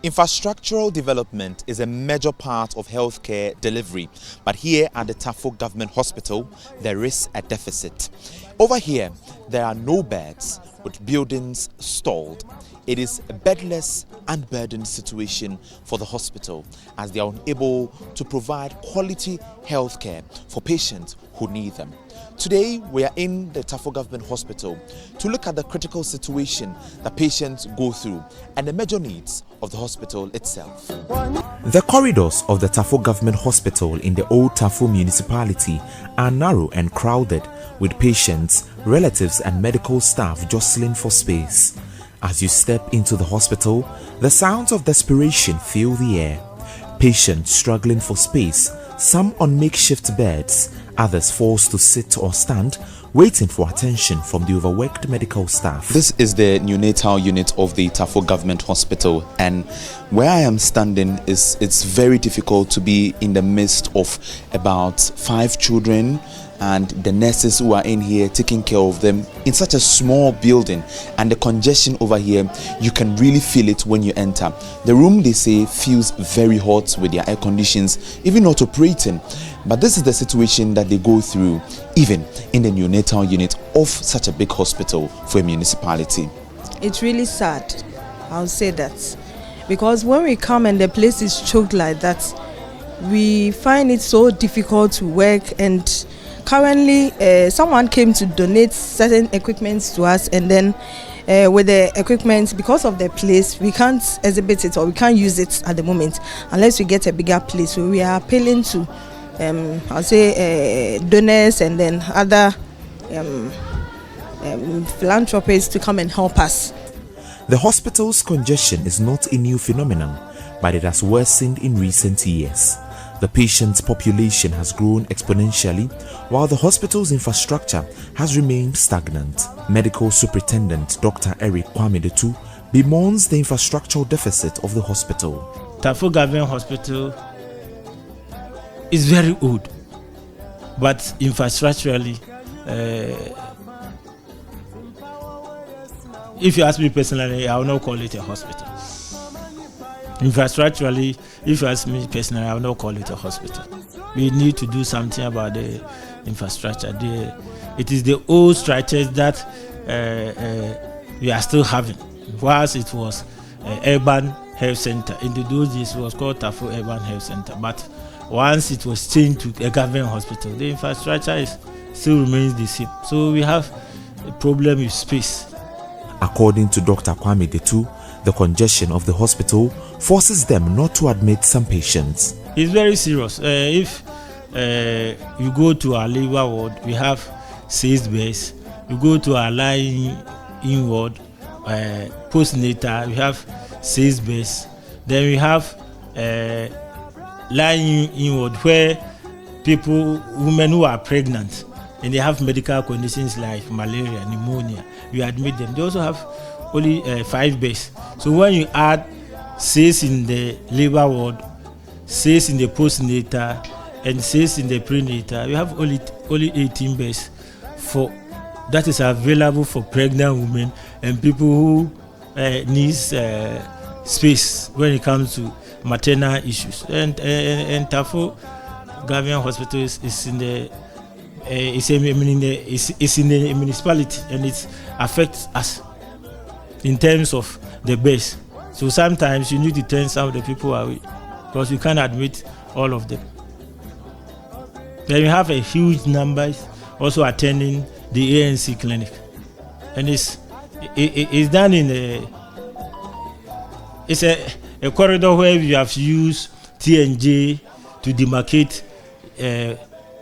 Infrastructural development is a major part of healthcare delivery, but here at the Tafo Government Hospital, there is a deficit. Over here, there are no beds, with buildings stalled. It is a bedless and burdened situation for the hospital, as they are unable to provide quality healthcare for patients who need them. Today, we are in the Tafo Government Hospital to look at the critical situation that patients go through and the major needs of the hospital itself. The corridors of the Tafo Government Hospital in the Old Tafo Municipality are narrow and crowded, with patients, relatives and medical staff jostling for space. As you step into the hospital, the sounds of desperation fill the air. Patients struggling for space, some on makeshift beds, others forced to sit or stand, waiting for attention from the overworked medical staff. This is the neonatal unit of the Tafo Government Hospital, and where I am standing it's very difficult to be in the midst of about 5 children and the nurses who are in here taking care of them in such a small building. And the congestion over here, you can really feel it when you enter. The room, they say, feels very hot with their air conditions even not operating. But this is the situation that they go through even in the neonatal unit of such a big hospital for a municipality. It's really sad, I'll say that, because when we come and the place is choked like that, we find it so difficult to work. And currently, someone came to donate certain equipment to us, and then with the equipment, because of the place, we can't exhibit it or we can't use it at the moment unless we get a bigger place. So we are appealing to I'll say donors and then other philanthropists to come and help us. The hospital's congestion is not a new phenomenon, but it has worsened in recent years. The patient's population has grown exponentially, while the hospital's infrastructure has remained stagnant. Medical Superintendent Dr. Eric Kwame bemoans the infrastructural deficit of the hospital. Tafo Government Hospital is very old, but infrastructurally, if you ask me personally, I will not call it a hospital. Infrastructurally, if you ask me personally, I will not call it a hospital. We need to do something about the infrastructure. It is the old structures that we are still having. Whilst it was urban health center, in those days it was called Tafo Urban Health Center, but once it was changed to a government hospital, the infrastructure still remains the same. So we have a problem with space. According to Dr. Kwame, the congestion of the hospital forces them not to admit some patients. It's very serious. If you go to our labor ward, we have 6 beds. You go to our lying-in ward, postnatal, we have 6 beds. Then we have lying in ward where women who are pregnant and they have medical conditions like malaria, pneumonia, we admit them. They also have only 5 beds. So when you add 6 in the labor ward, 6 in the postnatal, and 6 in the prenatal, we have only 18 beds that is available for pregnant women and people who need space when it comes to maternal issues. And Tafo Government Hospital is in the municipality, and it affects us in terms of the base. So sometimes you need to turn some of the people away because you can't admit all of them. Then you have a huge numbers also attending the ANC clinic, and it's done in a corridor where you have used T&J to demarcate a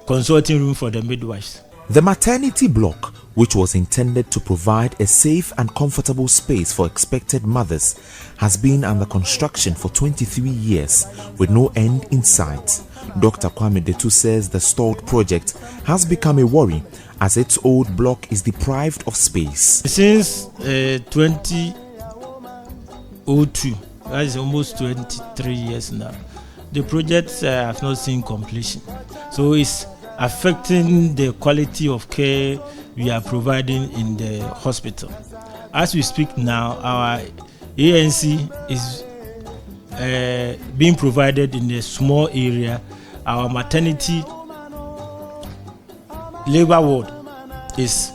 consulting room for the midwives. The maternity block, which was intended to provide a safe and comfortable space for expected mothers, has been under construction for 23 years with no end in sight. Dr. Kwame says the stalled project has become a worry as its old block is deprived of space. Since 2002, that is almost 23 years now, the project have not seen completion. So it's affecting the quality of care we are providing in the hospital. As we speak now, our ANC is being provided in a small area. Our maternity labor ward is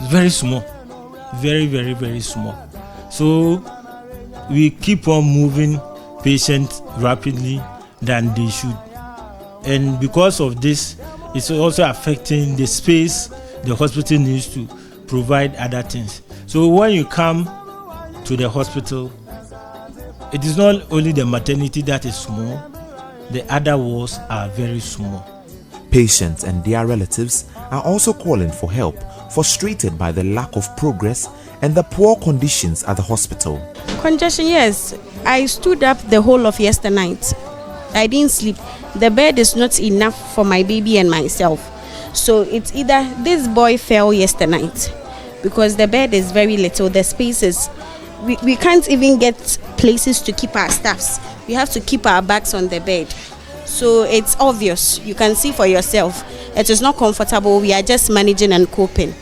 very small, very, very, very small. So we keep on moving patients rapidly than they should. And because of this, it's also affecting the space the hospital needs to provide other things. So when you come to the hospital, it is not only the maternity that is small, the other wards are very small. Patients and their relatives are also calling for help, frustrated by the lack of progress and the poor conditions at the hospital. Congestion, yes. I stood up the whole of yesterday night. I didn't sleep. The bed is not enough for my baby and myself. So it's either this boy fell yesterday night because the bed is very little. The spaces, we can't even get places to keep our staffs. We have to keep our bags on the bed. So it's obvious. You can see for yourself. It is not comfortable. We are just managing and coping.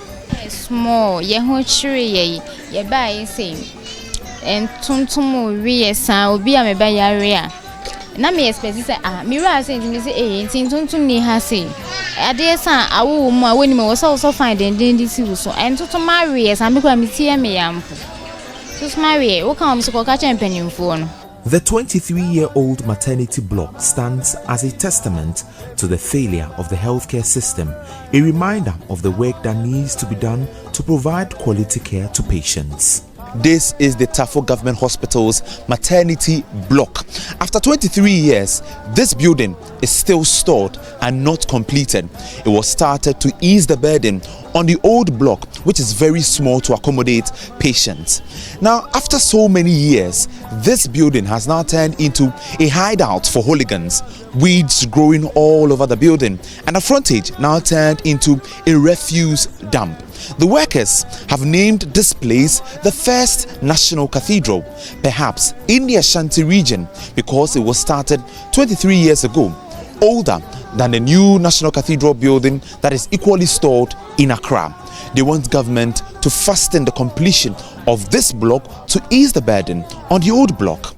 Small, ye ho chiri ye ba ye say. And tuntum we san obi a me ba yare a. Na me expect say me ra say me say tuntum ni ha say. Ade san awo mu a woni me wo so find den this so. And tuntum marry san me kwa me tie me yampo. Tuntum marry wo kan me so ko ka champion no. The 23-year-old maternity block stands as a testament to the failure of the healthcare system, a reminder of the work that needs to be done to provide quality care to patients. This is the Tafo Government Hospital's maternity block. After 23 years, this building is still stored and not completed. It was started to ease the burden on the old block, which is very small to accommodate patients. Now, after so many years, this building has now turned into a hideout for hooligans, weeds growing all over the building, and the frontage now turned into a refuse dump. The workers have named this place the first national cathedral, perhaps in the Ashanti region, because it was started 23 years ago, older than the new National Cathedral building that is equally stored in Accra. They want government to fasten the completion of this block to ease the burden on the old block.